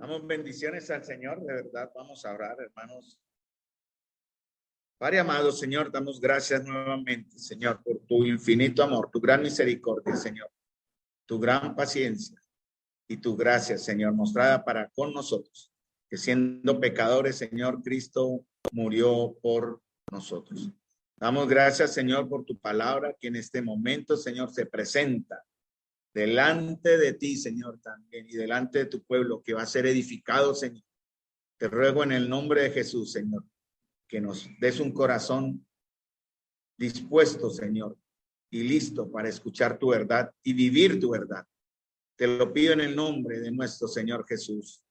Damos bendiciones al Señor, de verdad. Vamos a orar, hermanos. Padre amado, Señor, damos gracias nuevamente, Señor, por tu infinito amor, tu gran misericordia, Señor, tu gran paciencia y tu gracia, Señor, mostrada para con nosotros, que siendo pecadores, Señor, Cristo murió por nosotros. Damos gracias, Señor, por tu palabra que en este momento, Señor, se presenta delante de ti, Señor, también, y delante de tu pueblo que va a ser edificado, Señor. Te ruego en el nombre de Jesús, Señor, que nos des un corazón dispuesto, Señor, y listo para escuchar tu verdad y vivir tu verdad. Te lo pido en el nombre de nuestro Señor Jesús.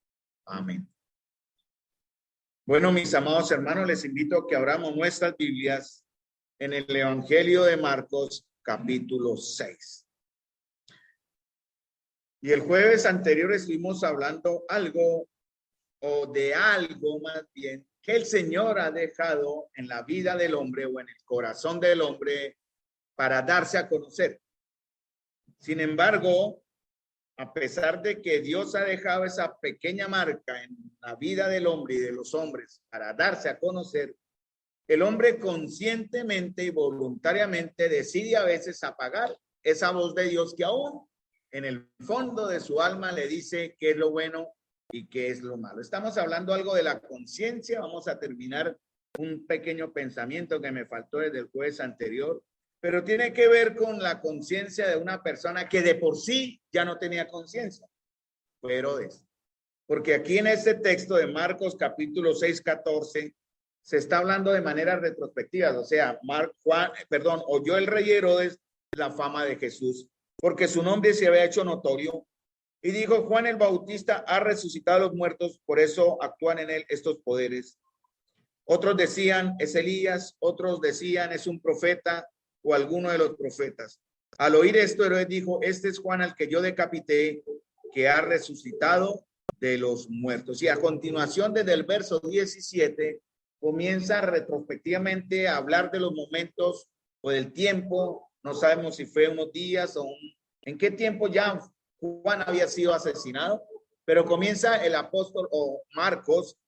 Amén. Bueno, mis amados hermanos, les invito a que abramos nuestras Biblias en el Evangelio de Marcos, capítulo 6. Y el jueves anterior estuvimos hablando algo, o de algo más bien, que el Señor ha dejado en la vida del hombre o en el corazón del hombre para darse a conocer. Sin embargo, a pesar de que Dios ha dejado esa pequeña marca en la vida del hombre y de los hombres para darse a conocer, el hombre conscientemente y voluntariamente decide a veces apagar esa voz de Dios que aún en el fondo de su alma le dice qué es lo bueno y qué es lo malo. Estamos hablando algo de la conciencia. Vamos a terminar un pequeño pensamiento que me faltó desde el jueves anterior, pero tiene que ver con la conciencia de una persona que de por sí ya no tenía conciencia. Fue Herodes. Porque aquí en este texto de Marcos capítulo 6, 14, se está hablando de manera retrospectiva. O sea, oyó el rey Herodes la fama de Jesús, porque su nombre se había hecho notorio. Y dijo, Juan el Bautista ha resucitado a los muertos, por eso actúan en él estos poderes. Otros decían, es Elías, otros decían, es un profeta o alguno de los profetas. Al oír esto, Herodes dijo, este es Juan al que yo decapité, que ha resucitado de los muertos. Y a continuación, desde el verso 17, comienza retrospectivamente a hablar de los momentos o del tiempo. No sabemos si fue unos días o en qué tiempo ya Juan había sido asesinado, pero comienza el apóstol o Marcos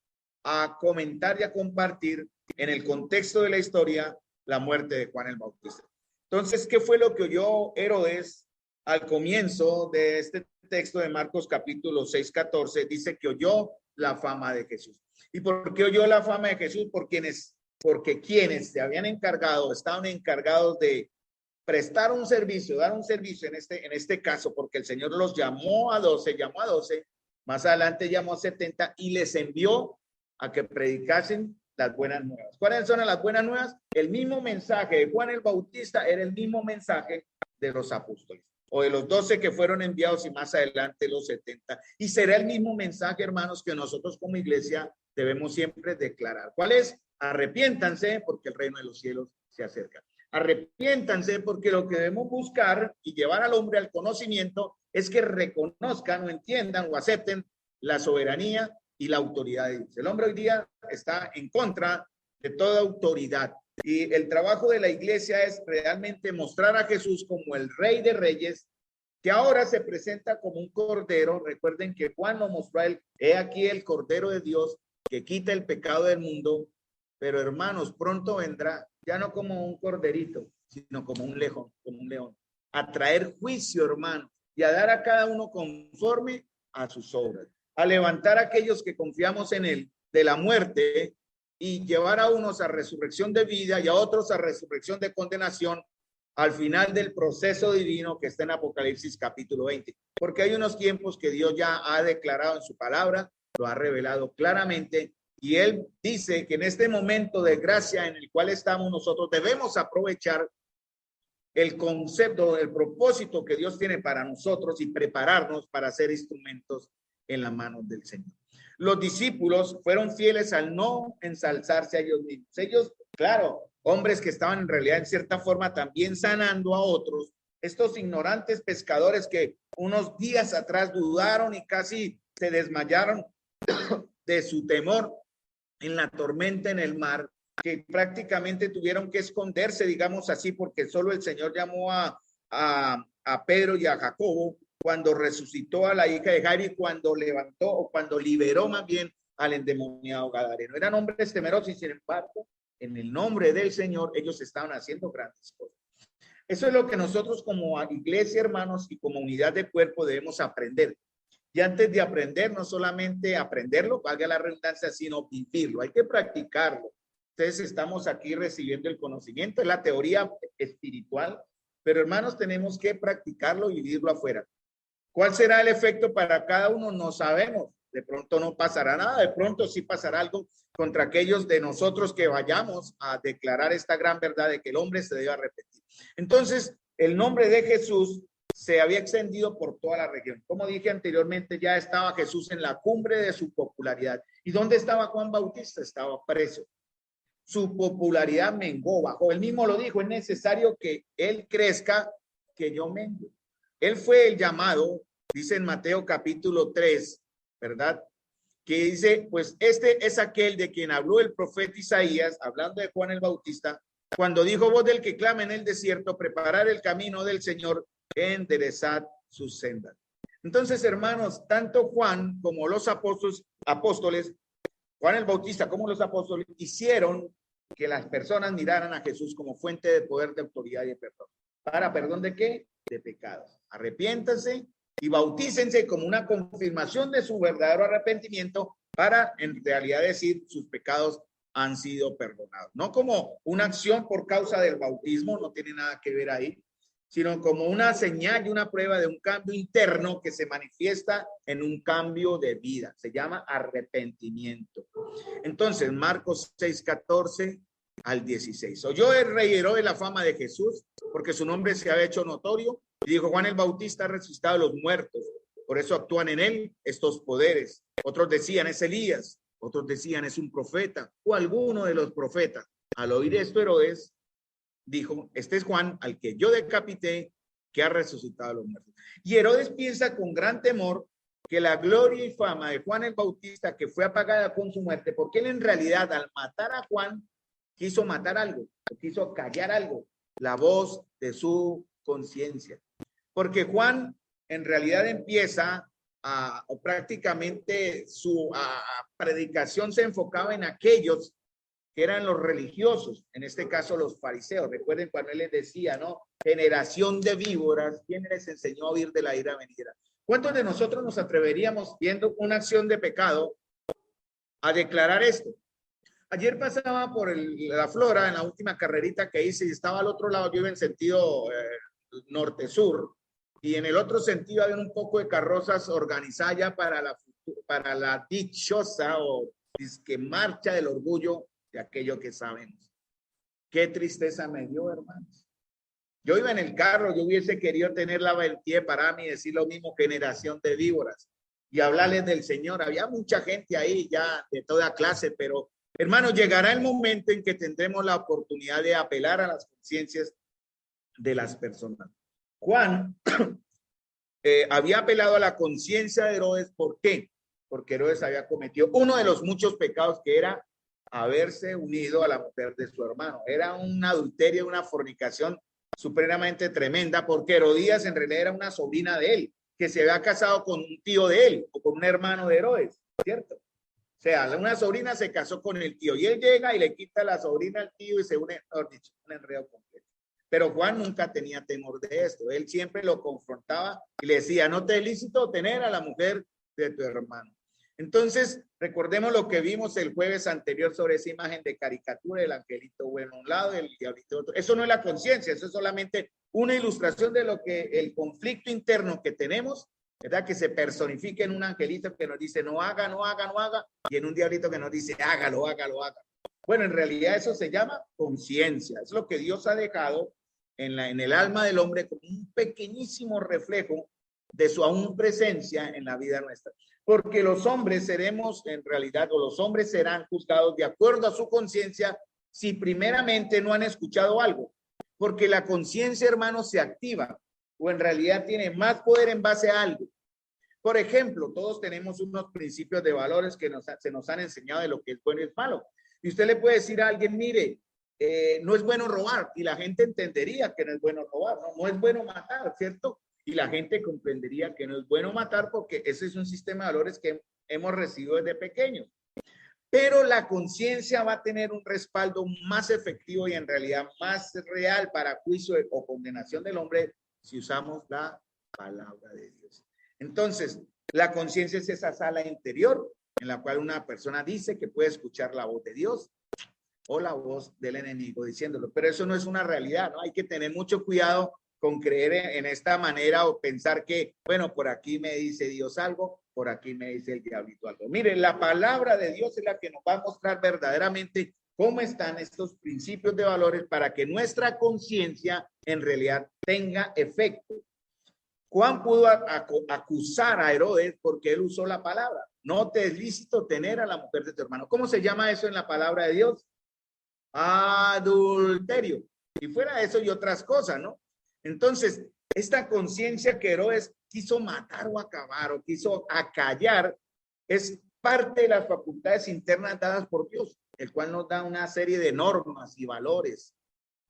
a comentar y a compartir en el contexto de la historia la muerte de Juan el Bautista. Entonces, ¿qué fue lo que oyó Herodes al comienzo de este texto de Marcos capítulo 6, 14? Dice que oyó la fama de Jesús. ¿Y por qué oyó la fama de Jesús? Porque quienes se habían encargado, estaban encargados de prestar un servicio, dar un servicio en este caso, porque el Señor los llamó a 12, más adelante llamó a 70 y les envió a que predicasen las buenas nuevas. ¿Cuáles son las buenas nuevas? El mismo mensaje de Juan el Bautista era el mismo mensaje de los apóstoles o de los 12 que fueron enviados y más adelante los 70. Y será el mismo mensaje, hermanos, que nosotros como iglesia debemos siempre declarar. ¿Cuál es? Arrepiéntanse porque el reino de los cielos se acerca. Arrepiéntanse porque lo que debemos buscar y llevar al hombre al conocimiento es que reconozcan o entiendan o acepten la soberanía y la autoridad de Dios. El hombre hoy día está en contra de toda autoridad y el trabajo de la iglesia es realmente mostrar a Jesús como el Rey de Reyes, que ahora se presenta como un cordero. Recuerden que Juan lo mostró a él, he aquí el Cordero de Dios que quita el pecado del mundo, pero hermanos, pronto vendrá ya no como un corderito, sino como un león, a traer juicio, hermano, y a dar a cada uno conforme a sus obras, a levantar a aquellos que confiamos en él de la muerte y llevar a unos a resurrección de vida y a otros a resurrección de condenación al final del proceso divino que está en Apocalipsis capítulo 20, porque hay unos tiempos que Dios ya ha declarado en su palabra, lo ha revelado claramente. Y él dice que en este momento de gracia en el cual estamos nosotros debemos aprovechar el concepto, el propósito que Dios tiene para nosotros y prepararnos para ser instrumentos en las manos del Señor. Los discípulos fueron fieles al no ensalzarse a ellos mismos. Ellos, claro, hombres que estaban en realidad en cierta forma también sanando a otros, estos ignorantes pescadores que unos días atrás dudaron y casi se desmayaron de su temor en la tormenta en el mar, que prácticamente tuvieron que esconderse, digamos así, porque solo el Señor llamó a Pedro y a Jacobo cuando resucitó a la hija de Jairo y cuando levantó o cuando liberó más bien al endemoniado gadareno. Eran hombres temerosos y sin embargo, en el nombre del Señor, ellos estaban haciendo grandes cosas. Eso es lo que nosotros como iglesia, hermanos, y como unidad de cuerpo debemos aprender. Y antes de aprender, no solamente aprenderlo, valga la redundancia, sino vivirlo. Hay que practicarlo. Entonces estamos aquí recibiendo el conocimiento, es la teoría espiritual, pero hermanos, tenemos que practicarlo y vivirlo afuera. ¿Cuál será el efecto para cada uno? No sabemos. De pronto no pasará nada, de pronto sí pasará algo contra aquellos de nosotros que vayamos a declarar esta gran verdad de que el hombre se debe arrepentir. Entonces, el nombre de Jesús se había extendido por toda la región. Como dije anteriormente, ya estaba Jesús en la cumbre de su popularidad. ¿Y dónde estaba Juan Bautista? Estaba preso. Su popularidad menguó, bajó. Él mismo lo dijo, es necesario que él crezca, que yo mengue. Él fue el llamado, dice en Mateo capítulo 3, ¿verdad? Que dice, pues este es aquel de quien habló el profeta Isaías, hablando de Juan el Bautista, cuando dijo: voz del que clama en el desierto, preparar el camino del Señor, enderezad sus sendas. Entonces, hermanos, tanto Juan como los apóstoles, Juan el Bautista como los apóstoles, hicieron que las personas miraran a Jesús como fuente de poder, de autoridad y de perdón. ¿Para perdón de qué? De pecados. Arrepiéntanse y bautícense como una confirmación de su verdadero arrepentimiento para en realidad decir sus pecados han sido perdonados. No como una acción por causa del bautismo, no tiene nada que ver ahí, sino como una señal y una prueba de un cambio interno que se manifiesta en un cambio de vida. Se llama arrepentimiento. Entonces, Marcos 6:14 al 16. Oyó el rey Herodes la fama de Jesús, porque su nombre se había hecho notorio, y dijo: Juan el Bautista ha resucitado a los muertos, por eso actúan en él estos poderes. Otros decían: es Elías, otros decían: es un profeta, o alguno de los profetas. Al oír esto, Herodes dijo: este es Juan, al que yo decapité, que ha resucitado a los muertos. Y Herodes piensa con gran temor que la gloria y fama de Juan el Bautista, que fue apagada con su muerte, porque él en realidad al matar a Juan quiso matar algo, quiso callar algo, la voz de su conciencia. Porque Juan en realidad empieza o prácticamente su predicación se enfocaba en aquellos que eran los religiosos, en este caso los fariseos. Recuerden cuando él les decía, ¿no? Generación de víboras, ¿quién les enseñó a huir de la ira venidera? ¿Cuántos de nosotros nos atreveríamos, viendo una acción de pecado, a declarar esto? Ayer pasaba por la Flora en la última carrerita que hice y estaba al otro lado. Yo iba en sentido norte-sur y en el otro sentido había un poco de carrozas organizadas ya para la dichosa o disque marcha del orgullo de aquello que sabemos. Qué tristeza me dio, hermanos. Yo iba en el carro, yo hubiese querido tener la valentía para mí y decir lo mismo: generación de víboras, y hablarles del Señor. Había mucha gente ahí ya de toda clase, pero hermanos, llegará el momento en que tendremos la oportunidad de apelar a las conciencias de las personas. Juan había apelado a la conciencia de Herodes. ¿Por qué? Porque Herodes había cometido uno de los muchos pecados, que era haberse unido a la mujer de su hermano. Era un adulterio, una fornicación supremamente tremenda, porque Herodías en realidad era una sobrina de él, que se había casado con un tío de él o con un hermano de Herodes, ¿cierto? O sea, una sobrina se casó con el tío y él llega y le quita la sobrina al tío y se une, mejor dicho, un enredo completo. Pero Juan nunca tenía temor de esto. Él siempre lo confrontaba y le decía: no te es lícito tener a la mujer de tu hermano. Entonces, recordemos lo que vimos el jueves anterior sobre esa imagen de caricatura, el angelito bueno a un lado y el diablito otro. Eso no es la conciencia, eso es solamente una ilustración de lo que el conflicto interno que tenemos, ¿verdad? Que se personifica en un angelito que nos dice: no haga, no haga, no haga, y en un diablito que nos dice: hágalo, hágalo, hágalo. Bueno, en realidad eso se llama conciencia. Es lo que Dios ha dejado en el alma del hombre como un pequeñísimo reflejo de su aún presencia en la vida nuestra. Porque los hombres seremos en realidad, o los hombres serán juzgados de acuerdo a su conciencia si primeramente no han escuchado algo. Porque la conciencia, hermanos, se activa o en realidad tiene más poder en base a algo. Por ejemplo, todos tenemos unos principios de valores que se nos han enseñado de lo que es bueno y es malo. Y usted le puede decir a alguien: mire, no es bueno robar, y la gente entendería que no es bueno robar, no es bueno matar, ¿cierto? y la gente comprendería que no es bueno matar porque ese es un sistema de valores que hemos recibido desde pequeños. Pero la conciencia va a tener un respaldo más efectivo y en realidad más real para juicio o condenación del hombre si usamos la palabra de Dios. Entonces, la conciencia es esa sala interior en la cual una persona dice que puede escuchar la voz de Dios o la voz del enemigo diciéndolo, pero eso no es una realidad, ¿no? Hay que tener mucho cuidado con creer en esta manera o pensar que, bueno, por aquí me dice Dios algo, por aquí me dice el diablito algo. Miren, la palabra de Dios es la que nos va a mostrar verdaderamente cómo están estos principios de valores para que nuestra conciencia en realidad tenga efecto. Juan pudo acusar a Herodes porque él usó la palabra. No te es lícito tener a la mujer de tu hermano. ¿Cómo se llama eso en la palabra de Dios? Adulterio. Y fuera eso y otras cosas, ¿no? Entonces, esta conciencia que Herodes quiso matar o acabar o quiso acallar es parte de las facultades internas dadas por Dios, el cual nos da una serie de normas y valores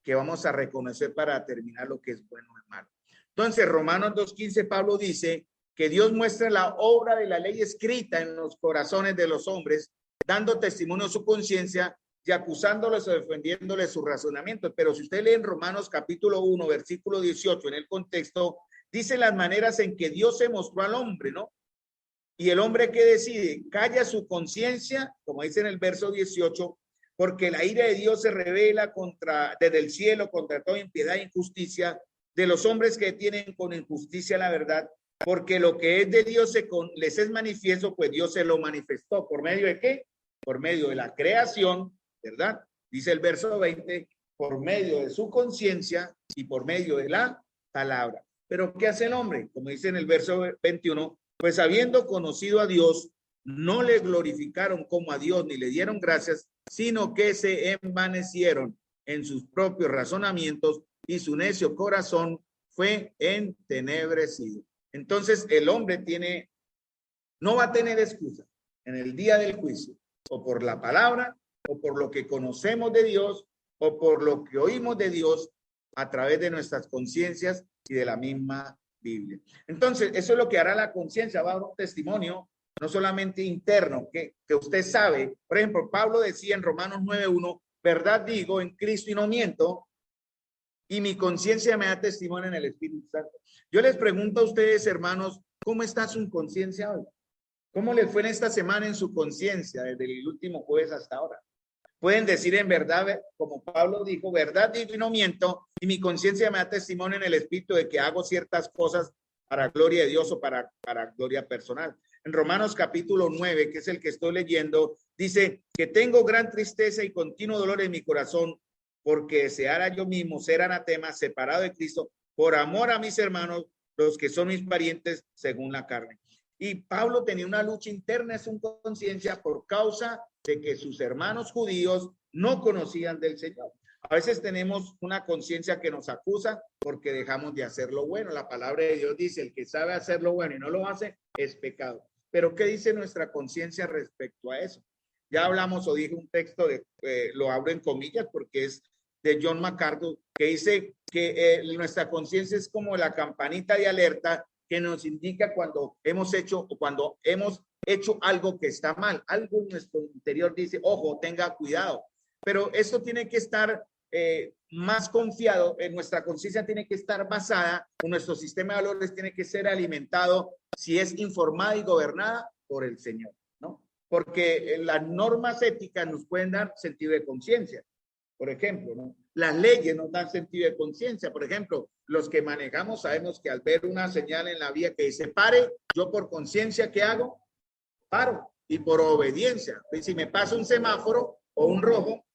que vamos a reconocer para determinar lo que es bueno o malo. Entonces, Romanos 2:15, Pablo dice que Dios muestra la obra de la ley escrita en los corazones de los hombres, dando testimonio de su conciencia y acusándoles o defendiéndoles su razonamiento. Pero si usted lee en Romanos capítulo 1, versículo 18, en el contexto, dice las maneras en que Dios se mostró al hombre, ¿no? Y el hombre que decide, calla su conciencia, como dice en el verso 18, porque la ira de Dios se revela desde el cielo contra toda impiedad e injusticia de los hombres que tienen con injusticia la verdad, porque lo que es de Dios les es manifiesto, pues Dios se lo manifestó. ¿Por medio de qué? Por medio de la creación, ¿verdad? Dice el verso 20, por medio de su conciencia y por medio de la palabra. Pero ¿qué hace el hombre? Como dice en el verso 21, pues habiendo conocido a Dios, no le glorificaron como a Dios ni le dieron gracias, sino que se envanecieron en sus propios razonamientos y su necio corazón fue entenebrecido. Entonces el hombre no va a tener excusa en el día del juicio, o por la palabra, o por lo que conocemos de Dios, o por lo que oímos de Dios a través de nuestras conciencias y de la misma Biblia. Entonces, eso es lo que hará la conciencia, va a dar un testimonio, no solamente interno, que usted sabe. Por ejemplo, Pablo decía en Romanos 9:1, verdad digo en Cristo y no miento, y mi conciencia me da testimonio en el Espíritu Santo. Yo les pregunto a ustedes, hermanos, ¿cómo está su conciencia hoy? ¿Cómo les fue en esta semana en su conciencia, desde el último jueves hasta ahora? Pueden decir en verdad, como Pablo dijo, verdad digo y no miento, y mi conciencia me da testimonio en el Espíritu de que hago ciertas cosas para gloria de Dios o para gloria personal. En Romanos capítulo 9, que es el que estoy leyendo, dice que tengo gran tristeza y continuo dolor en mi corazón, porque deseara yo mismo ser anatema, separado de Cristo, por amor a mis hermanos, los que son mis parientes según la carne. Y Pablo tenía una lucha interna en su conciencia por causa de que sus hermanos judíos no conocían del Señor. A veces tenemos una conciencia que nos acusa porque dejamos de hacer lo bueno. La palabra de Dios dice, el que sabe hacer lo bueno y no lo hace, es pecado. Pero ¿qué dice nuestra conciencia respecto a eso? Ya hablamos o dije un texto, lo abro en comillas porque es de John MacArthur, que dice que nuestra conciencia es como la campanita de alerta que nos indica cuando hemos hecho algo que está mal. Algo en nuestro interior dice, ojo, tenga cuidado. Pero esto tiene que estar más confiado, nuestra conciencia tiene que estar basada, nuestro sistema de valores tiene que ser alimentado, si es informada y gobernada por el Señor, ¿no? Porque las normas éticas nos pueden dar sentido de conciencia. Por ejemplo, ¿no? Las leyes nos dan sentido de conciencia. Por ejemplo, los que manejamos sabemos que al ver una señal en la vía que dice pare, yo por conciencia, ¿qué hago? Paro. Y por obediencia. Si me pasa un semáforo o un rojo,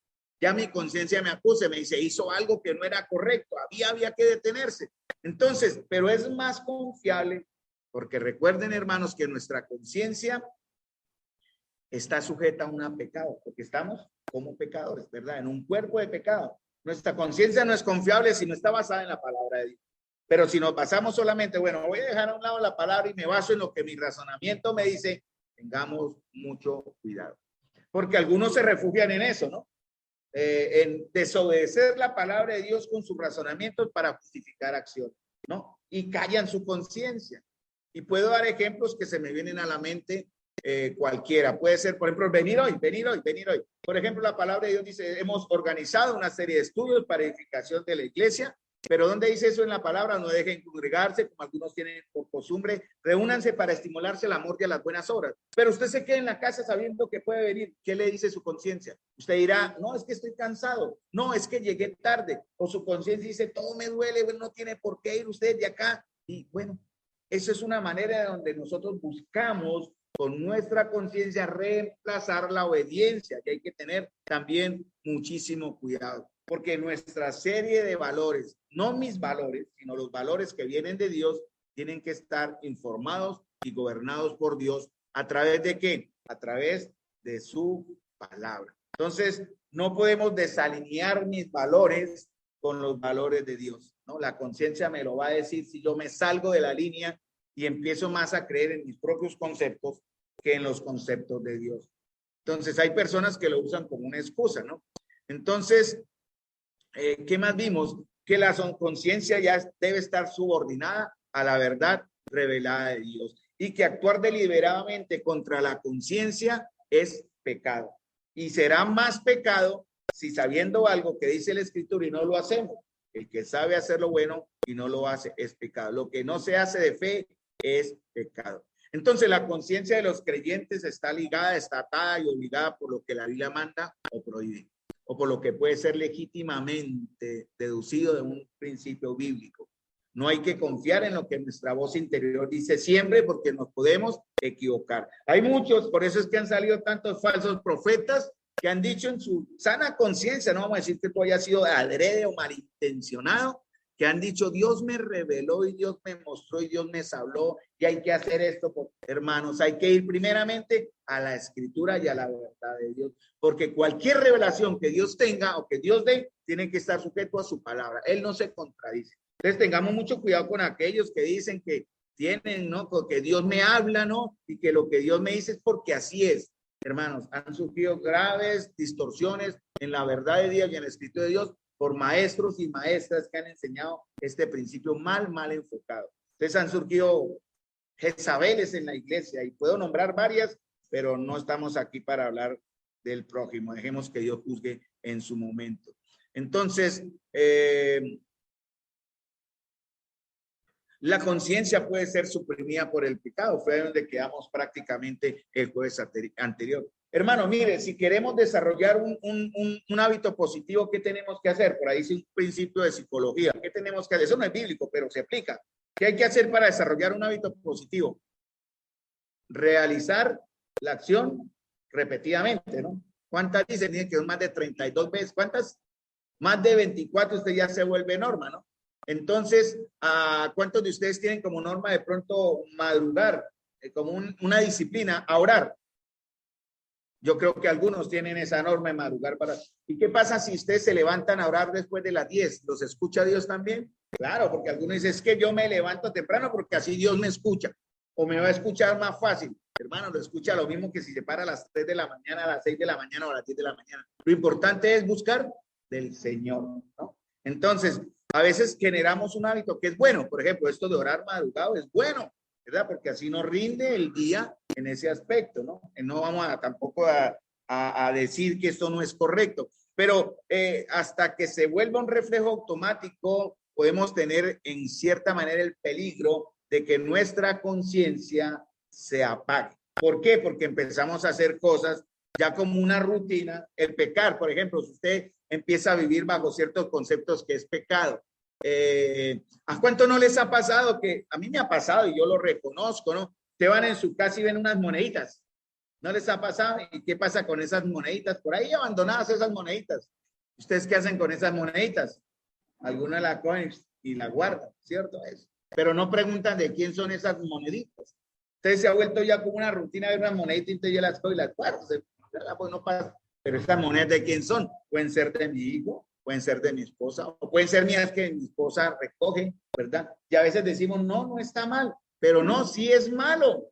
ya mi conciencia me acusa, me dice, hizo algo que no era correcto, había que detenerse. Entonces, pero es más confiable, porque recuerden, hermanos, que nuestra conciencia está sujeta a un pecado, porque estamos como pecadores, ¿verdad? En un cuerpo de pecado. Nuestra conciencia no es confiable si no está basada en la palabra de Dios. Pero si nos basamos solamente, bueno, voy a dejar a un lado la palabra y me baso en lo que mi razonamiento me dice, tengamos mucho cuidado. Porque algunos se refugian en eso, ¿no? En desobedecer la palabra de Dios con sus razonamientos para justificar acción. ¿no? Y callan su conciencia. Y puedo dar ejemplos que se me vienen a la mente, cualquiera. Puede ser, por ejemplo, venir hoy, venir hoy, venir hoy. Por ejemplo, la palabra de Dios dice, hemos organizado una serie de estudios para edificación de la iglesia, pero ¿dónde dice eso en la palabra? No dejen congregarse, como algunos tienen por costumbre, reúnanse para estimularse el amor y a las buenas obras. Pero usted se queda en la casa sabiendo que puede venir. ¿Qué le dice su conciencia? Usted dirá, no, es que estoy cansado, no, es que llegué tarde, o su conciencia dice, todo me duele, bueno, no tiene por qué ir usted de acá. Y bueno, eso es una manera donde nosotros buscamos con nuestra conciencia reemplazar la obediencia, que hay que tener también muchísimo cuidado, porque nuestra serie de valores, no mis valores, sino los valores que vienen de Dios, tienen que estar informados y gobernados por Dios. ¿A través de qué? A través de su palabra. Entonces, no podemos desalinear mis valores con los valores de Dios, ¿no? La conciencia me lo va a decir si yo me salgo de la línea y empiezo más a creer en mis propios conceptos que en los conceptos de Dios. Entonces, hay personas que lo usan como una excusa, ¿no? Entonces, ¿qué más vimos? Que la conciencia ya debe estar subordinada a la verdad revelada de Dios y que actuar deliberadamente contra la conciencia es pecado. Y será más pecado si sabiendo algo que dice la Escritura y no lo hacemos. El que sabe hacer lo bueno y no lo hace es pecado. Lo que no se hace de fe es pecado. Entonces, la conciencia de los creyentes está ligada, está atada y obligada por lo que la Biblia manda o prohíbe, o por lo que puede ser legítimamente deducido de un principio bíblico. No hay que confiar en lo que nuestra voz interior dice siempre, porque nos podemos equivocar. Hay muchos, por eso es que han salido tantos falsos profetas que han dicho en su sana conciencia, no vamos a decir que tú hayas sido adrede o malintencionado, que han dicho, Dios me reveló y Dios me mostró y Dios me habló y hay que hacer esto. Hermanos, hay que ir primeramente a la Escritura y a la verdad de Dios, porque cualquier revelación que Dios tenga o que Dios dé, tiene que estar sujeto a su palabra. Él no se contradice. Entonces tengamos mucho cuidado con aquellos que dicen que tienen, ¿no? Porque Dios me habla, ¿no? Y que lo que Dios me dice es porque así es. Hermanos, han surgido graves distorsiones en la verdad de Dios y en el Espíritu de Dios por maestros y maestras que han enseñado este principio mal enfocado. Entonces han surgido Jezabeles en la iglesia y puedo nombrar varias, pero no estamos aquí para hablar del prójimo. Dejemos que Dios juzgue en su momento. Entonces, la conciencia puede ser suprimida por el pecado. Fue donde quedamos prácticamente el jueves anterior. Hermano, mire, si queremos desarrollar un hábito positivo, ¿qué tenemos que hacer? Por ahí es un principio de psicología. ¿Qué tenemos que hacer? Eso no es bíblico, pero se aplica. ¿Qué hay que hacer para desarrollar un hábito positivo? Realizar la acción repetidamente, ¿no? ¿Cuántas dicen? Dicen que son más de 32 veces. ¿Cuántas? Más de 24 usted ya se vuelve norma, ¿no? Entonces, ¿cuántos de ustedes tienen como norma de pronto madrugar, como una disciplina, a orar? Yo creo que algunos tienen esa norma de madrugar para... ¿Y qué pasa si ustedes se levantan a orar después de las 10? ¿Los escucha Dios también? Claro, porque algunos dicen, es que yo me levanto temprano porque así Dios me escucha. O me va a escuchar más fácil. Hermano, lo escucha lo mismo que si se para a las 3 de la mañana, a las 6 de la mañana o a las 10 de la mañana. Lo importante es buscar del Señor, ¿no? Entonces, a veces generamos un hábito que es bueno. Por ejemplo, esto de orar madrugado es bueno, ¿verdad? Porque así nos rinde el día en ese aspecto, ¿no? No vamos tampoco a decir que esto no es correcto, pero hasta que se vuelva un reflejo automático, podemos tener en cierta manera el peligro de que nuestra conciencia se apague. ¿Por qué? Porque empezamos a hacer cosas ya como una rutina. El pecar, por ejemplo, si usted empieza a vivir bajo ciertos conceptos que es pecado. ¿A cuánto no les ha pasado? Que a mí me ha pasado y yo lo reconozco, ¿no? Te van en su casa y ven unas moneditas. ¿No les ha pasado? ¿Y qué pasa con esas moneditas? Por ahí abandonadas esas moneditas. ¿Ustedes qué hacen con esas moneditas? Algunas la cogen y la guardan, ¿cierto? Eso. Pero no preguntan de quién son esas moneditas. Entonces se ha vuelto ya como una rutina de unas moneditas y entonces yo las cojo y las guardo. ¿Verdad? Pues no pasa. Pero estas monedas, ¿de quién son? Pueden ser de mi hijo, pueden ser de mi esposa, o pueden ser mías que mi esposa recoge, ¿verdad? Y a veces decimos, no, no está mal, pero no, sí es malo,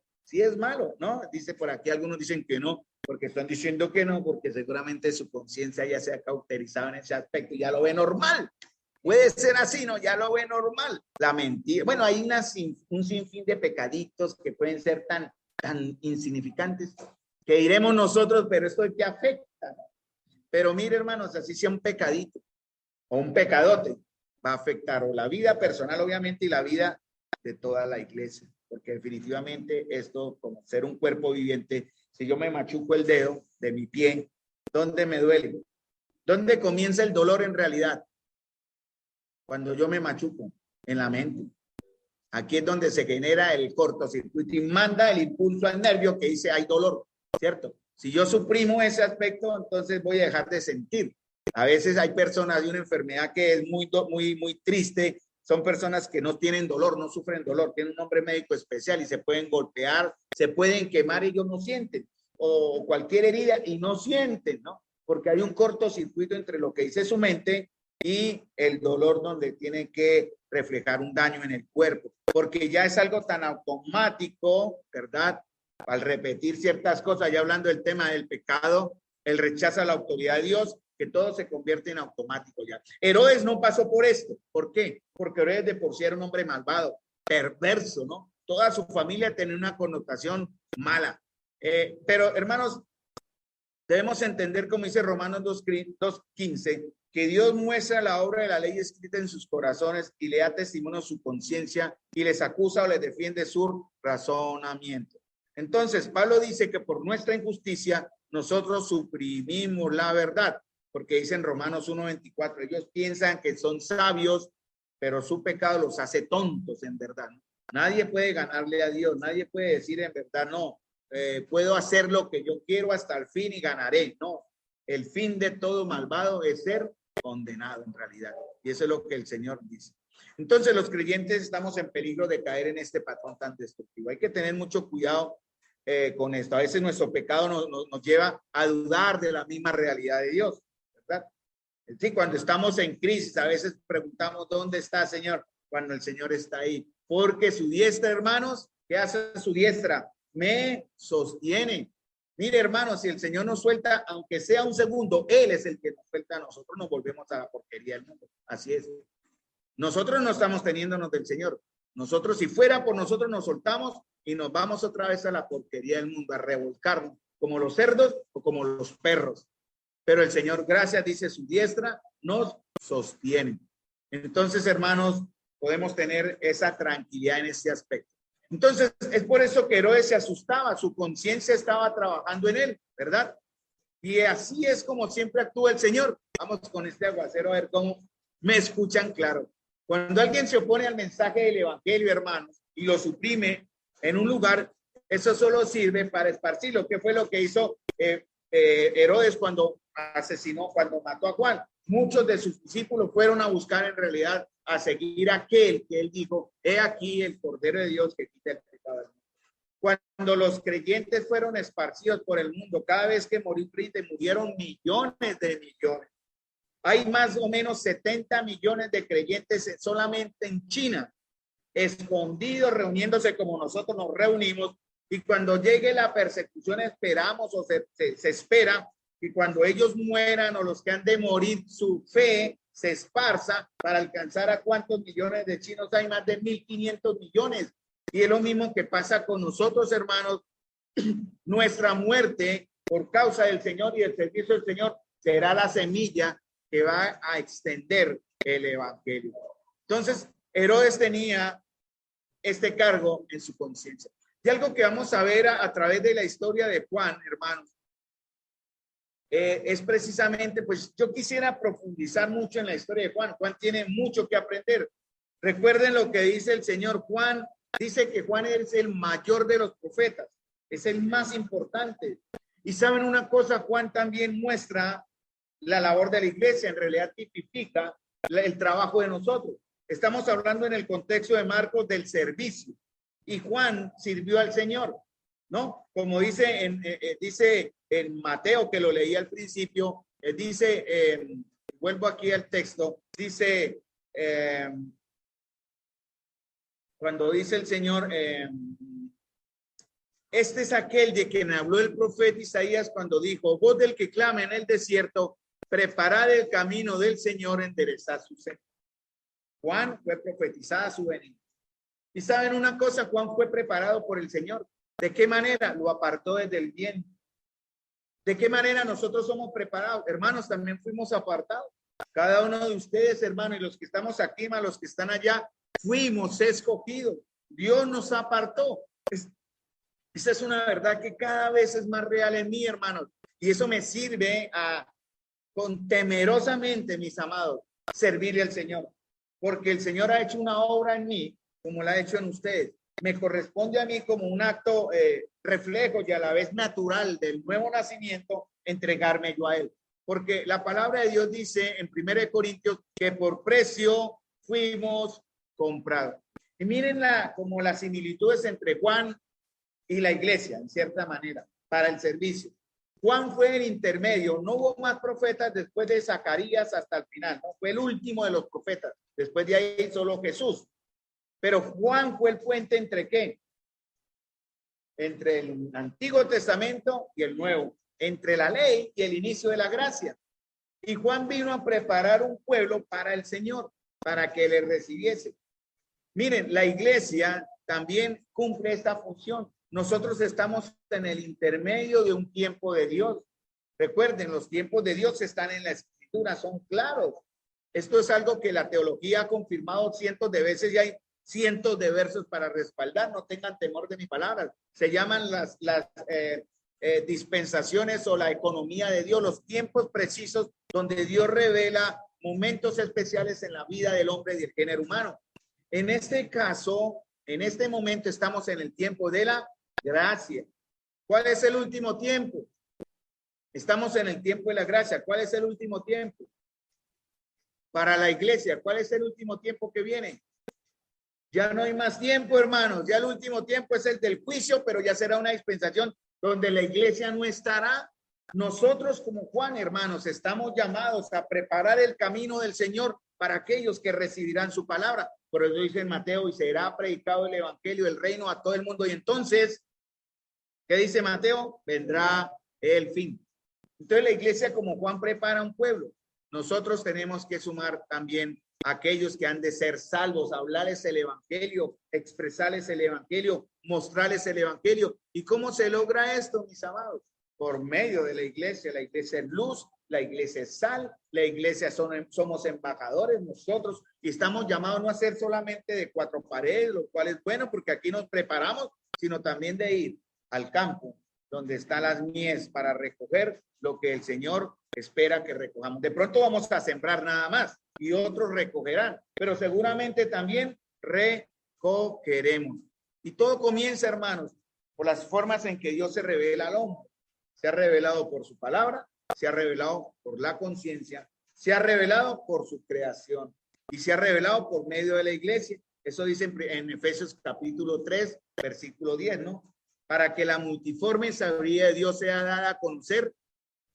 ¿no? Dice por aquí, algunos dicen que no, porque están diciendo que no, porque seguramente su conciencia ya se ha cauterizado en ese aspecto y ya lo ve normal. Puede ser así, ¿no? Ya lo ve normal. La mentira. Bueno, hay un sinfín de pecaditos que pueden ser tan insignificantes que diremos nosotros, pero esto te afecta. Pero mire, hermanos, así sea un pecadito o un pecadote, va a afectar o la vida personal, obviamente, y la vida de toda la iglesia. Porque definitivamente esto, como ser un cuerpo viviente, si yo me machuco el dedo de mi pie, ¿dónde me duele? ¿Dónde comienza el dolor en realidad? Cuando yo me machuco en la mente. Aquí es donde se genera el cortocircuito y manda el impulso al nervio que dice hay dolor, ¿cierto? Si yo suprimo ese aspecto, entonces voy a dejar de sentir. A veces hay personas de una enfermedad que es muy triste. Son personas que no tienen dolor, no sufren dolor, tienen un nombre médico especial y se pueden golpear, se pueden quemar y ellos no sienten. O cualquier herida y no sienten, ¿no? Porque hay un cortocircuito entre lo que dice su mente y el dolor donde tiene que reflejar un daño en el cuerpo, porque ya es algo tan automático, ¿verdad? Al repetir ciertas cosas, ya hablando del tema del pecado, el rechazo a la autoridad de Dios, que todo se convierte en automático ya. Herodes no pasó por esto. ¿Por qué? Porque Herodes de por sí era un hombre malvado, perverso, ¿no? Toda su familia tenía una connotación mala. Pero, hermanos, debemos entender, como dice Romanos 2:15, que Dios muestra la obra de la ley escrita en sus corazones y le da testimonio a su conciencia y les acusa o les defiende su razonamiento. Entonces, Pablo dice que por nuestra injusticia nosotros suprimimos la verdad, porque dice en Romanos 1:24, ellos piensan que son sabios, pero su pecado los hace tontos en verdad. Nadie puede ganarle a Dios, nadie puede decir en verdad, no, puedo hacer lo que yo quiero hasta el fin y ganaré. No, el fin de todo malvado es ser condenado en realidad. Y eso es lo que el Señor dice. Entonces los creyentes estamos en peligro de caer en este patrón tan destructivo. Hay que tener mucho cuidado con esto. A veces nuestro pecado nos lleva a dudar de la misma realidad de Dios, ¿verdad? Sí, cuando estamos en crisis, a veces preguntamos, ¿dónde está, Señor? Cuando el Señor está ahí. Porque su diestra, hermanos, ¿qué hace su diestra? Me sostiene. Mire, hermanos, si el Señor nos suelta, aunque sea un segundo, Él es el que nos suelta a nosotros, nos volvemos a la porquería del mundo. Así es. Nosotros no estamos teniéndonos del Señor. Nosotros, si fuera por nosotros, nos soltamos y nos vamos otra vez a la porquería del mundo, a revolcarnos, como los cerdos o como los perros. Pero el Señor, gracias, dice su diestra, nos sostiene. Entonces, hermanos, podemos tener esa tranquilidad en ese aspecto. Entonces, es por eso que Herodes se asustaba, su conciencia estaba trabajando en él, ¿verdad? Y así es como siempre actúa el Señor. Vamos con este aguacero a ver cómo me escuchan claro. Cuando alguien se opone al mensaje del evangelio, hermanos, y lo suprime en un lugar, eso solo sirve para esparcirlo. ¿Qué fue lo que hizo Herodes cuando cuando mató a Juan? Muchos de sus discípulos fueron a buscar en realidad a seguir aquel que él dijo, he aquí el Cordero de Dios que quita el pecado del mundo. Cuando los creyentes fueron esparcidos por el mundo, cada vez que murieron millones de millones. Hay más o menos 70 millones de creyentes solamente en China, escondidos, reuniéndose como nosotros nos reunimos. Y cuando llegue la persecución, esperamos o se espera que cuando ellos mueran o los que han de morir, su fe se esparza para alcanzar a cuántos millones de chinos hay, más de 1.500 millones. Y es lo mismo que pasa con nosotros, hermanos. Nuestra muerte por causa del Señor y el servicio del Señor será la semilla que va a extender el evangelio. Entonces, Herodes tenía este cargo en su conciencia. Y algo que vamos a ver a través de la historia de Juan, hermanos, es precisamente, pues yo quisiera profundizar mucho en la historia de Juan. Juan tiene mucho que aprender. Recuerden lo que dice el Señor. Juan dice que Juan es el mayor de los profetas, es el más importante. Y saben una cosa, Juan también muestra la labor de la iglesia, en realidad tipifica el trabajo de nosotros. Estamos hablando en el contexto de Marcos del servicio. Y Juan sirvió al Señor, ¿no? Como dice en Mateo, que lo leí al principio, vuelvo aquí al texto, dice, cuando dice el Señor, este es aquel de quien habló el profeta Isaías cuando dijo, voz del que clama en el desierto, preparad el camino del Señor, enderezad su senda. Juan fue profetizada su venida. Y saben una cosa, Juan fue preparado por el Señor. ¿De qué manera? Lo apartó desde el bien. ¿De qué manera nosotros somos preparados? Hermanos, también fuimos apartados. Cada uno de ustedes, hermanos, y los que estamos aquí, más los que están allá, fuimos escogidos. Dios nos apartó. Esa es una verdad que cada vez es más real en mí, hermanos. Y eso me sirve con temerosamente, mis amados, servirle al Señor. Porque el Señor ha hecho una obra en mí, como la ha hecho en ustedes. Me corresponde a mí como un acto reflejo y a la vez natural del nuevo nacimiento, entregarme yo a Él. Porque la palabra de Dios dice en 1 Corintios que por precio fuimos comprados. Y miren como las similitudes entre Juan y la iglesia, en cierta manera, para el servicio. Juan fue el intermedio, no hubo más profetas después de Zacarías hasta el final, no fue el último de los profetas, después de ahí solo Jesús. Pero Juan fue el puente entre ¿qué? Entre el Antiguo Testamento y el Nuevo, entre la ley y el inicio de la gracia. Y Juan vino a preparar un pueblo para el Señor, para que le recibiese. Miren, la iglesia también cumple esta función. Nosotros estamos en el intermedio de un tiempo de Dios. Recuerden, los tiempos de Dios están en la Escritura, son claros. Esto es algo que la teología ha confirmado cientos de veces y hay cientos de versos para respaldar. No tengan temor de mi palabra. Se llaman las dispensaciones o la economía de Dios, los tiempos precisos donde Dios revela momentos especiales en la vida del hombre y del género humano. En este caso, en este momento estamos en el tiempo de la gracia. ¿Cuál es el último tiempo? Estamos en el tiempo de la gracia. ¿Cuál es el último tiempo? Para la iglesia, ¿cuál es el último tiempo que viene? Ya no hay más tiempo, hermanos. Ya el último tiempo es el del juicio, pero ya será una dispensación donde la iglesia no estará. Nosotros como Juan, hermanos, estamos llamados a preparar el camino del Señor para aquellos que recibirán su palabra. Por eso dice en Mateo, y será predicado el evangelio del reino a todo el mundo. Y entonces, ¿qué dice Mateo? Vendrá el fin. Entonces la iglesia como Juan prepara un pueblo. Nosotros tenemos que sumar también a aquellos que han de ser salvos, hablarles el evangelio, expresarles el evangelio, mostrarles el evangelio. ¿Y cómo se logra esto, mis amados? Por medio de la iglesia. La iglesia es luz, la iglesia es sal, la iglesia somos embajadores nosotros y estamos llamados no a ser solamente de cuatro paredes, lo cual es bueno porque aquí nos preparamos, sino también de ir al campo donde están las mies para recoger lo que el Señor espera que recojamos. De pronto vamos a sembrar nada más y otros recogerán, pero seguramente también recogeremos. Y todo comienza, hermanos, por las formas en que Dios se revela al hombre. Se ha revelado por su palabra, se ha revelado por la conciencia, se ha revelado por su creación y se ha revelado por medio de la iglesia. Eso dice en Efesios capítulo 3, versículo 10, ¿no? Para que la multiforme sabiduría de Dios sea dada a conocer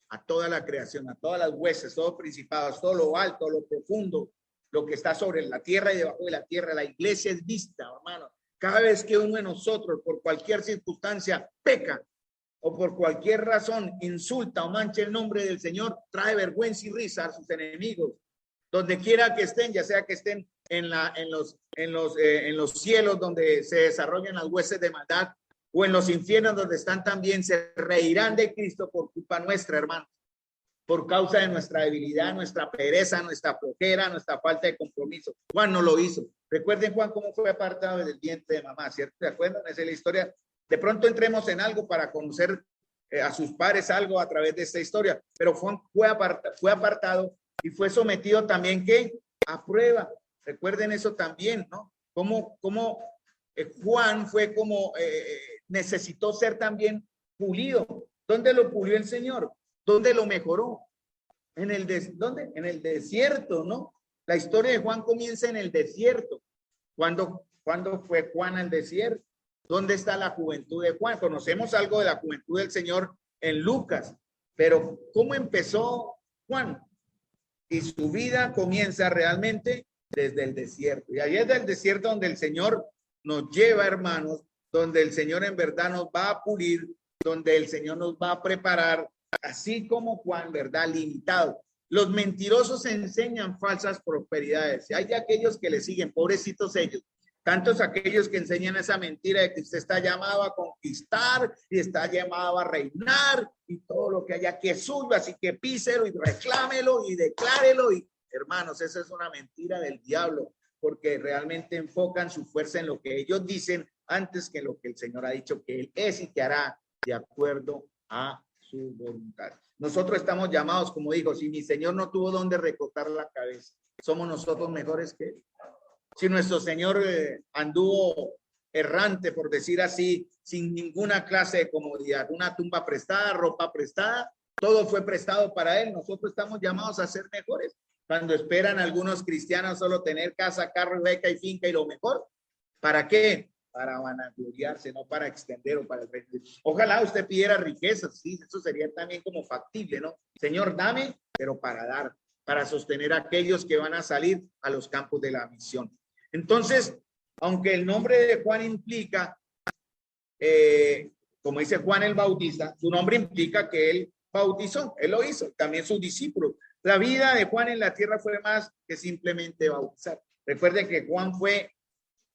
a toda la creación, a todas las huestes, todos los principados, todo lo alto, lo profundo, lo que está sobre la tierra y debajo de la tierra. La iglesia es vista, hermano. Cada vez que uno de nosotros, por cualquier circunstancia, peca o por cualquier razón insulta o mancha el nombre del Señor, trae vergüenza y risa a sus enemigos. Donde quiera que estén, ya sea que estén en los cielos donde se desarrollan las huestes de maldad, o en los infiernos donde están también, se reirán de Cristo por culpa nuestra, hermano, por causa de nuestra debilidad, nuestra pereza, nuestra flojera, nuestra falta de compromiso. Juan no lo hizo. Recuerden, Juan, cómo fue apartado del vientre de mamá, ¿cierto? ¿Se acuerdan? Esa es la historia. De pronto entremos en algo para conocer a sus padres algo a través de esta historia, pero Juan fue apartado y fue sometido también, ¿qué? A prueba. Recuerden eso también, ¿no? Cómo Juan fue como necesitó ser también pulido. ¿Dónde lo pulió el Señor? ¿Dónde lo mejoró? ¿Dónde? En el desierto, ¿no? La historia de Juan comienza en el desierto. ¿Cuándo fue Juan al desierto? ¿Dónde está la juventud de Juan? Conocemos algo de la juventud del Señor en Lucas, pero ¿cómo empezó Juan? Y su vida comienza realmente desde el desierto. Y ahí es del desierto donde el Señor nos lleva, hermanos, donde el Señor en verdad nos va a pulir, donde el Señor nos va a preparar, así como Juan, ¿verdad? Limitado. Los mentirosos enseñan falsas prosperidades. Hay de aquellos que le siguen, pobrecitos ellos. Tantos aquellos que enseñan esa mentira de que usted está llamado a conquistar y está llamado a reinar y todo lo que haya aquí es suyo, así que píselo y reclámelo y declárelo. Y hermanos, esa es una mentira del diablo, porque realmente enfocan su fuerza en lo que ellos dicen antes que lo que el Señor ha dicho que Él es y que hará de acuerdo a su voluntad. Nosotros estamos llamados, como digo, si mi Señor no tuvo donde recotar la cabeza, ¿somos nosotros mejores que Él? Si nuestro Señor anduvo errante, por decir así, sin ninguna clase de comodidad, una tumba prestada, ropa prestada, todo fue prestado para Él. Nosotros estamos llamados a ser mejores. Cuando esperan algunos cristianos solo tener casa, carro, beca y finca y lo mejor, ¿para qué? Para vanagloriarse, no para extender o para el reino. Ojalá usted pidiera riquezas, sí, eso sería también como factible, ¿no? Señor, dame, pero para dar, para sostener a aquellos que van a salir a los campos de la misión. Entonces, aunque el nombre de Juan implica, como dice Juan el Bautista, su nombre implica que él bautizó, él lo hizo, también sus discípulos. La vida de Juan en la tierra fue más que simplemente bautizar. Recuerde que Juan fue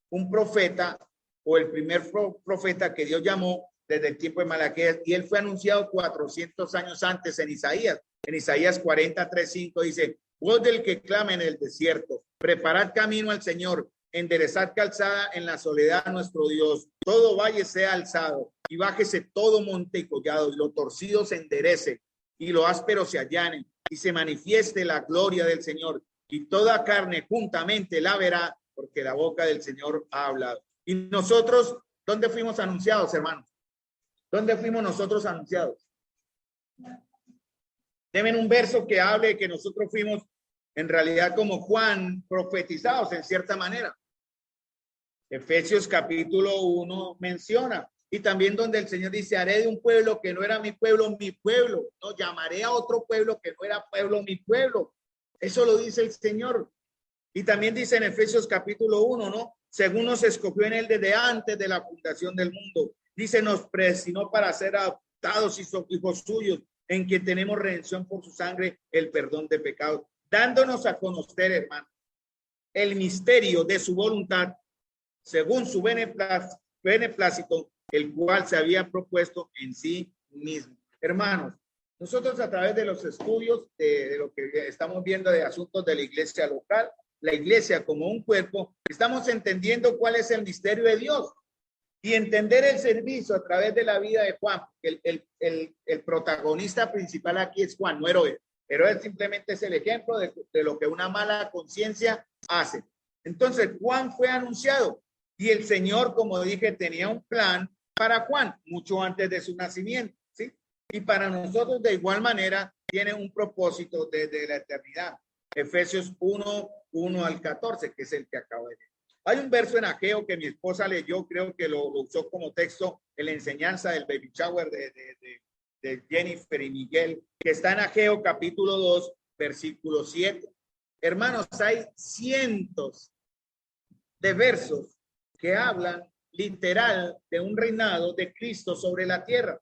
un profeta o el primer profeta que Dios llamó desde el tiempo de Malaquías, y él fue anunciado 400 años antes en Isaías. En Isaías 43:5 dice: voz del que clama en el desierto, preparad camino al Señor, enderezad calzada en la soledad a nuestro Dios. Todo valle sea alzado y bájese todo monte y collado, y lo torcido se enderece y lo áspero se allane, y se manifieste la gloria del Señor, y toda carne juntamente la verá, porque la boca del Señor ha hablado. Y nosotros, ¿dónde fuimos anunciados, hermanos? ¿Dónde fuimos nosotros anunciados? Deben un verso que hable de que nosotros fuimos en realidad como Juan profetizados en cierta manera. Efesios capítulo 1 menciona, y también donde el Señor dice: haré de un pueblo que no era mi pueblo, no, llamaré a otro pueblo que no era pueblo, mi pueblo. Eso lo dice el Señor. Y también dice en Efesios capítulo 1, ¿no? Según nos escogió en él desde antes de la fundación del mundo. Dice, nos predestinó para ser adoptados y hijos suyos, en quien tenemos redención por su sangre, el perdón de pecados, dándonos a conocer, hermano, el misterio de su voluntad, según su beneplácito, el cual se había propuesto en sí mismo. Hermanos, nosotros a través de los estudios de lo que estamos viendo de asuntos de la iglesia local, la iglesia como un cuerpo, estamos entendiendo cuál es el misterio de Dios y entender el servicio a través de la vida de Juan. El protagonista principal aquí es Juan, no Herodes. Herodes simplemente es el ejemplo de lo que una mala conciencia hace. Entonces Juan fue anunciado y el Señor, como dije, tenía un plan para Juan mucho antes de su nacimiento, ¿sí? Y para nosotros de igual manera tiene un propósito desde la eternidad. Efesios 1 al 14, que es el que acabo de leer. Hay un verso en Ageo que mi esposa leyó, creo que lo usó como texto en la enseñanza del baby shower de Jennifer y Miguel, que está en Ageo capítulo 2, versículo 7. Hermanos, hay cientos de versos que hablan literal de un reinado de Cristo sobre la tierra.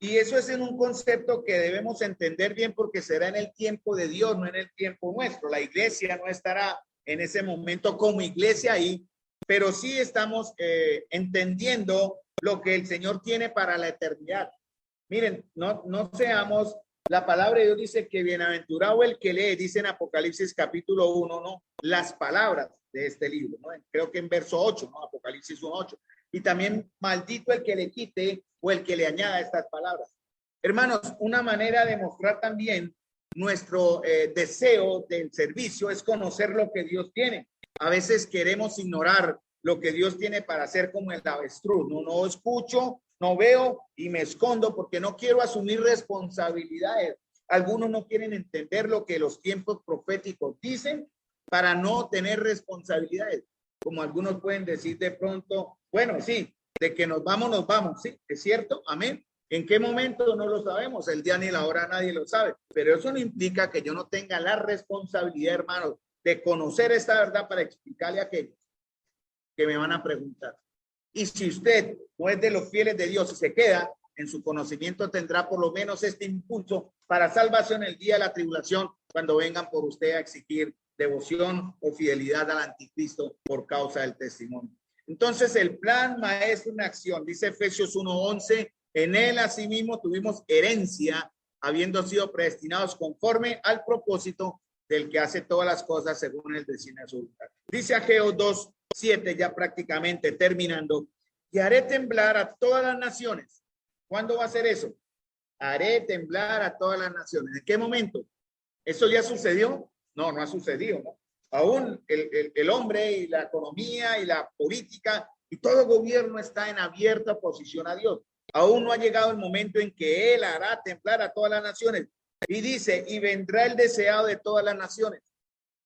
Y eso es en un concepto que debemos entender bien, porque será en el tiempo de Dios, no en el tiempo nuestro. La iglesia no estará en ese momento como iglesia ahí, pero sí estamos entendiendo lo que el Señor tiene para la eternidad. Miren, no seamos, la palabra de Dios dice que bienaventurado el que lee, dice en Apocalipsis capítulo 1, ¿no? Las palabras de este libro, ¿no? Creo que en verso 8, ¿no? Apocalipsis 1:8. Y también maldito el que le quite o el que le añada estas palabras. Hermanos, una manera de mostrar también nuestro deseo del servicio es conocer lo que Dios tiene. A veces queremos ignorar lo que Dios tiene para hacer, como el avestruz. No escucho, no veo y me escondo porque no quiero asumir responsabilidades. Algunos no quieren entender lo que los tiempos proféticos dicen para no tener responsabilidades. Como algunos pueden decir de pronto, bueno, sí, de que nos vamos, sí, es cierto, amén. ¿En qué momento? No lo sabemos, el día ni la hora nadie lo sabe, pero eso no implica que yo no tenga la responsabilidad, hermanos, de conocer esta verdad para explicarle a aquellos que me van a preguntar. Y si usted no es de los fieles de Dios y se queda, en su conocimiento tendrá por lo menos este impulso para salvación el día de la tribulación, cuando vengan por usted a exigir devoción o fidelidad al anticristo por causa del testimonio. Entonces, el plan maestro en acción, dice Efesios 1:11, en él asimismo tuvimos herencia, habiendo sido predestinados conforme al propósito del que hace todas las cosas según el designio de su voluntad. Dice Ageo 2:7, ya prácticamente terminando, y haré temblar a todas las naciones. ¿Cuándo va a ser eso? Haré temblar a todas las naciones. ¿En qué momento? ¿Eso ya sucedió? No, no ha sucedido, ¿no? Aún el hombre y la economía y la política y todo gobierno está en abierta oposición a Dios. Aún no ha llegado el momento en que Él hará temblar a todas las naciones. Y dice, y vendrá el deseado de todas las naciones,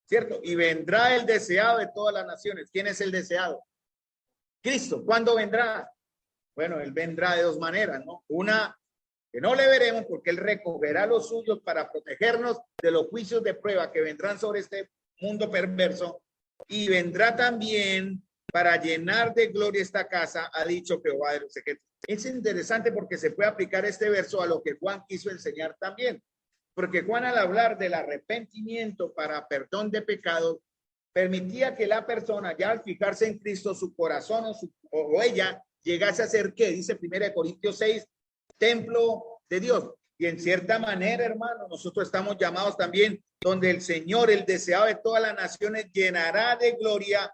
¿cierto? Y vendrá el deseado de todas las naciones. ¿Quién es el deseado? Cristo. ¿Cuándo vendrá? Bueno, Él vendrá de dos maneras, ¿no? Una, que no le veremos porque Él recogerá los suyos para protegernos de los juicios de prueba que vendrán sobre este mundo perverso, y vendrá también para llenar de gloria esta casa, ha dicho Jehová de los secretos. Es interesante porque se puede aplicar este verso a lo que Juan quiso enseñar también, porque Juan, al hablar del arrepentimiento para perdón de pecados, permitía que la persona, ya al fijarse en Cristo, su corazón o ella llegase a ser, ¿qué? Dice 1 Corintios 6, templo de Dios. Y en cierta manera, hermano, nosotros estamos llamados también, donde el Señor, el deseado de todas las naciones, llenará de gloria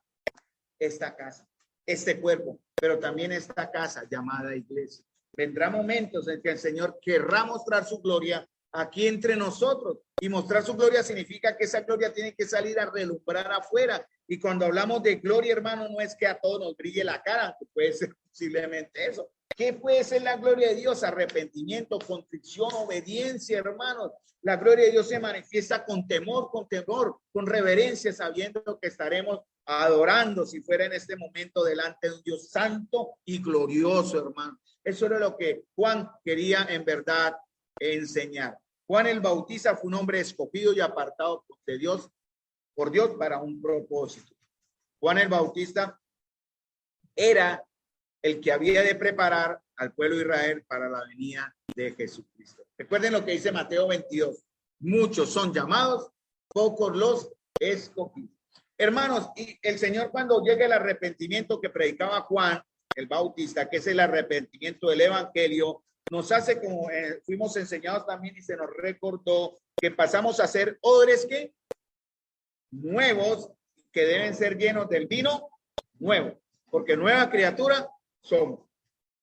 esta casa, este cuerpo, pero también esta casa llamada iglesia. Vendrá momentos en que el Señor querrá mostrar su gloria aquí entre nosotros, y mostrar su gloria significa que esa gloria tiene que salir a relumbrar afuera. Y cuando hablamos de gloria, hermano, no es que a todos nos brille la cara, aunque puede ser posiblemente eso. ¿Qué puede ser la gloria de Dios? Arrepentimiento, contrición, obediencia, hermanos. La gloria de Dios se manifiesta con temor, con reverencia, sabiendo que estaremos adorando, si fuera en este momento, delante de un Dios santo y glorioso, hermano. Eso era lo que Juan quería en verdad enseñar. Juan el Bautista fue un hombre escogido y apartado de Dios, por Dios, para un propósito. Juan el Bautista era el que había de preparar al pueblo de Israel para la venida de Jesucristo. Recuerden lo que dice Mateo 22. Muchos son llamados, pocos los escogidos. Hermanos, y el Señor, cuando llegue el arrepentimiento que predicaba Juan el Bautista, que es el arrepentimiento del evangelio, nos hace, como fuimos enseñados también, y se nos recordó que pasamos a ser odres que nuevos, que deben ser llenos del vino nuevo, porque nueva criatura somos.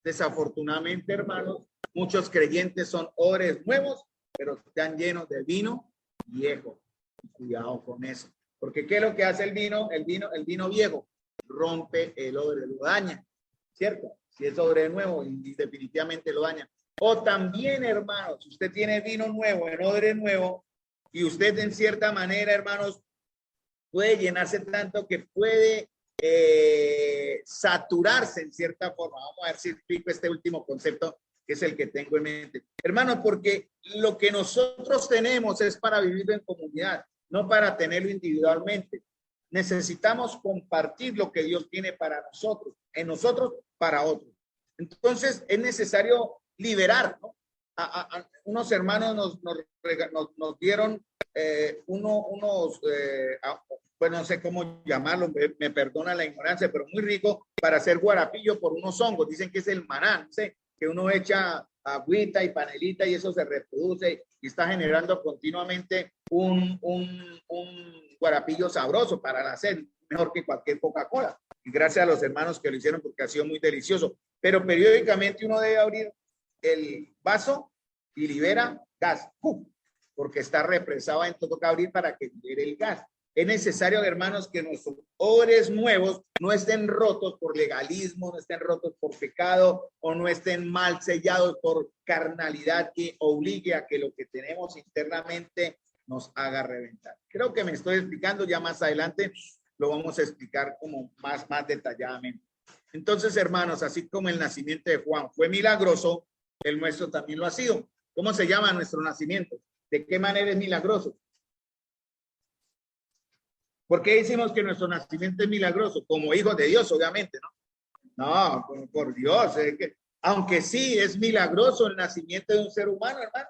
Desafortunadamente, hermanos, muchos creyentes son odres nuevos, pero están llenos de vino viejo. Cuidado con eso, porque ¿qué es lo que hace el vino? El vino viejo rompe el odre, lo daña, ¿cierto? Si es odre nuevo, y definitivamente lo daña. O también, hermanos, si usted tiene vino nuevo en odre nuevo, y usted en cierta manera, hermanos, puede llenarse tanto que puede saturarse en cierta forma. Vamos a ver si explico este último concepto, que es el que tengo en mente. Hermanos, porque lo que nosotros tenemos es para vivirlo en comunidad, no para tenerlo individualmente. Necesitamos compartir lo que Dios tiene para nosotros, en nosotros para otros. Entonces es necesario liberar, ¿no? Unos hermanos nos dieron pues no sé cómo llamarlo, me perdona la ignorancia, pero muy rico para hacer guarapillo por unos hongos. Dicen que es el maná, no sé, que uno echa agüita y panelita y eso se reproduce y está generando continuamente un guarapillo sabroso para la sed, mejor que cualquier Coca-Cola. Y gracias a los hermanos que lo hicieron porque ha sido muy delicioso. Pero periódicamente uno debe abrir el vaso y libera gas, porque está represado, entonces toca abrir para que libere el gas. Es necesario, hermanos, que nuestros odres nuevos no estén rotos por legalismo, no estén rotos por pecado o no estén mal sellados por carnalidad que obligue a que lo que tenemos internamente nos haga reventar. Creo que me estoy explicando, ya más adelante lo vamos a explicar como más detalladamente. Entonces, hermanos, así como el nacimiento de Juan fue milagroso, el nuestro también lo ha sido. ¿Cómo se llama nuestro nacimiento? ¿De qué manera es milagroso? ¿Por qué decimos que nuestro nacimiento es milagroso? Como hijos de Dios, obviamente, ¿no? No, por Dios, es que Aunque sí es milagroso el nacimiento de un ser humano, hermano.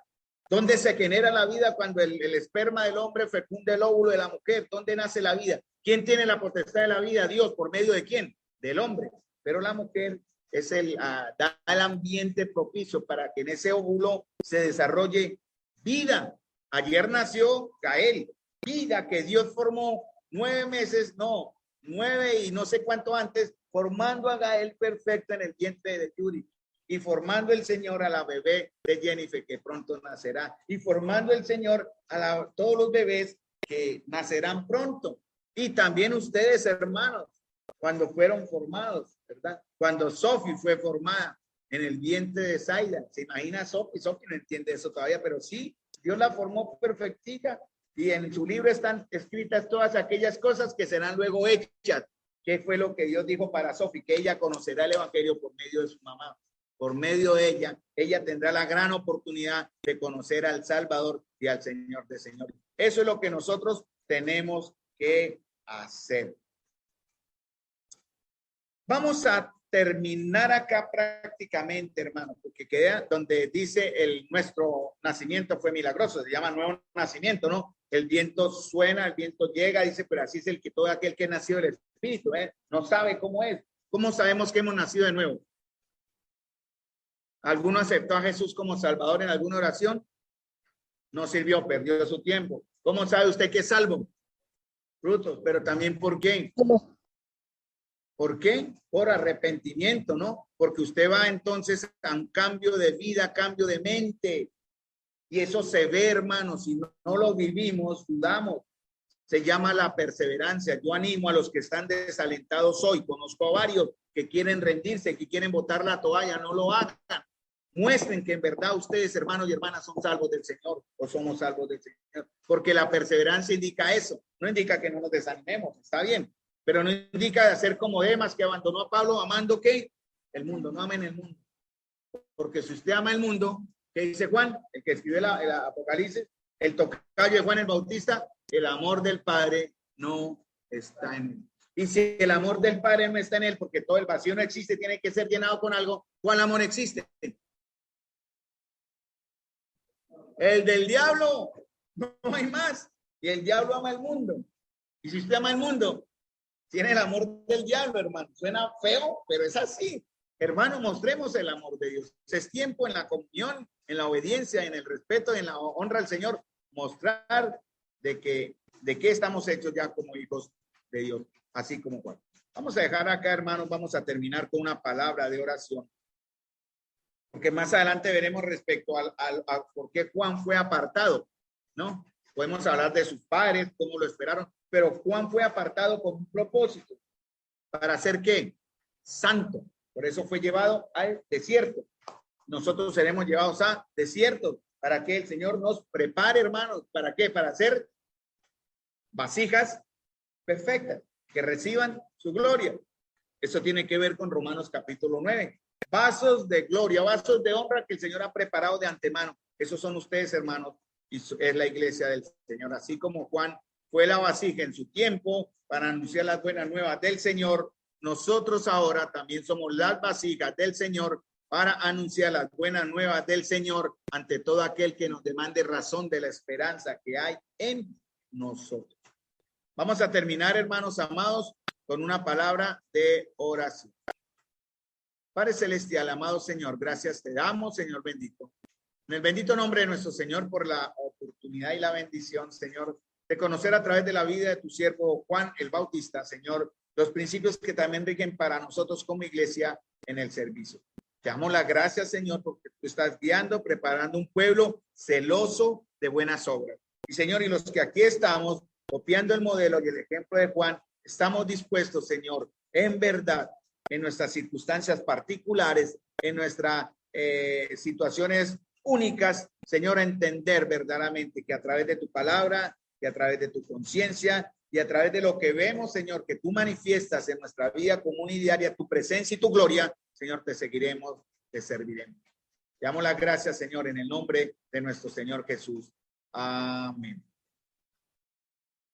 ¿Dónde se genera la vida cuando el esperma del hombre fecunda el óvulo de la mujer? ¿Dónde nace la vida? ¿Quién tiene la potestad de la vida? Dios. ¿Por medio de quién? Del hombre. Pero la mujer es da el ambiente propicio para que en ese óvulo se desarrolle vida. Ayer nació Gael, vida que Dios formó 9 meses, no, 9 y no sé cuánto antes, formando a Gael perfecta en el vientre de Yuri. Y formando el Señor a la bebé de Jennifer, que pronto nacerá. Y formando el Señor a todos los bebés que nacerán pronto. Y también ustedes, hermanos, cuando fueron formados, ¿verdad? Cuando Sophie fue formada en el vientre de Zaida. ¿Se imagina Sophie? Sophie no entiende eso todavía, pero sí, Dios la formó perfectita. Y en su libro están escritas todas aquellas cosas que serán luego hechas. ¿Qué fue lo que Dios dijo para Sophie? Que ella conocerá el evangelio por medio de su mamá. Por medio de ella tendrá la gran oportunidad de conocer al Salvador y al Señor de señores. Eso es lo que nosotros tenemos que hacer. Vamos a terminar acá prácticamente, hermano, porque queda donde dice nuestro nacimiento fue milagroso, se llama nuevo nacimiento, ¿no? El viento suena, el viento llega, dice, pero así es el que todo aquel que nació del Espíritu, no sabe cómo es. ¿Cómo sabemos que hemos nacido de nuevo? ¿Alguno aceptó a Jesús como Salvador en alguna oración? No sirvió, perdió su tiempo. ¿Cómo sabe usted que es salvo? Frutos, pero también ¿por qué? ¿Por qué? Por arrepentimiento, ¿no? Porque usted va entonces a un cambio de vida, cambio de mente. Y eso se ve, hermanos, si no lo vivimos, dudamos. Se llama la perseverancia. Yo animo a los que están desalentados hoy. Conozco a varios que quieren rendirse, que quieren botar la toalla, no lo hagan. Muestren que en verdad ustedes, hermanos y hermanas, son salvos del Señor o somos salvos del Señor. Porque la perseverancia indica eso. No indica que no nos desanimemos, está bien. Pero no indica hacer como Demas, que abandonó a Pablo amando ¿qué? El mundo. No amen el mundo. Porque si usted ama el mundo, ¿qué dice Juan? El que escribió el Apocalipsis, el tocayo de Juan el Bautista, el amor del Padre no está en él. Y si el amor del Padre no está en él, porque todo el vacío no existe, tiene que ser llenado con algo, ¿cuál amor existe? El del diablo, no hay más. Y el diablo ama el mundo. Y si usted ama el mundo, tiene el amor del diablo, hermano. Suena feo, pero es así. Hermano, mostremos el amor de Dios. Es tiempo en la comunión, en la obediencia, en el respeto, en la honra al Señor, mostrar de qué estamos hechos ya como hijos de Dios, así como Juan. Vamos a dejar acá, hermanos, vamos a terminar con una palabra de oración. Porque más adelante veremos respecto a por qué Juan fue apartado, ¿no? Podemos hablar de sus padres, cómo lo esperaron, pero Juan fue apartado con un propósito. ¿Para hacer qué? Santo. Por eso fue llevado al desierto. Nosotros seremos llevados a desiertos para que el Señor nos prepare, hermanos. ¿Para qué? Para hacer vasijas perfectas, que reciban su gloria. Eso tiene que ver con Romanos capítulo 9. Vasos de gloria, vasos de honra que el Señor ha preparado de antemano. Esos son ustedes, hermanos, y es la iglesia del Señor. Así como Juan fue la vasija en su tiempo para anunciar las buenas nuevas del Señor, nosotros ahora también somos las vasijas del Señor para anunciar las buenas nuevas del Señor ante todo aquel que nos demande razón de la esperanza que hay en nosotros. Vamos a terminar, hermanos amados, con una palabra de oración. Padre celestial, amado Señor, gracias te damos, Señor bendito. En el bendito nombre de nuestro Señor por la oportunidad y la bendición, Señor, de conocer a través de la vida de tu siervo Juan el Bautista, Señor, los principios que también rigen para nosotros como iglesia en el servicio. Te damos las gracias, Señor, porque tú estás guiando, preparando un pueblo celoso de buenas obras. Y, Señor, y los que aquí estamos, copiando el modelo y el ejemplo de Juan, estamos dispuestos, Señor, en verdad, en nuestras circunstancias particulares, en nuestras situaciones únicas, Señor, a entender verdaderamente que a través de tu palabra, que a través de tu conciencia y a través de lo que vemos, Señor, que tú manifiestas en nuestra vida común y diaria, tu presencia y tu gloria, Señor, te seguiremos, te serviremos. Te damos las gracias, Señor, en el nombre de nuestro Señor Jesús. Amén.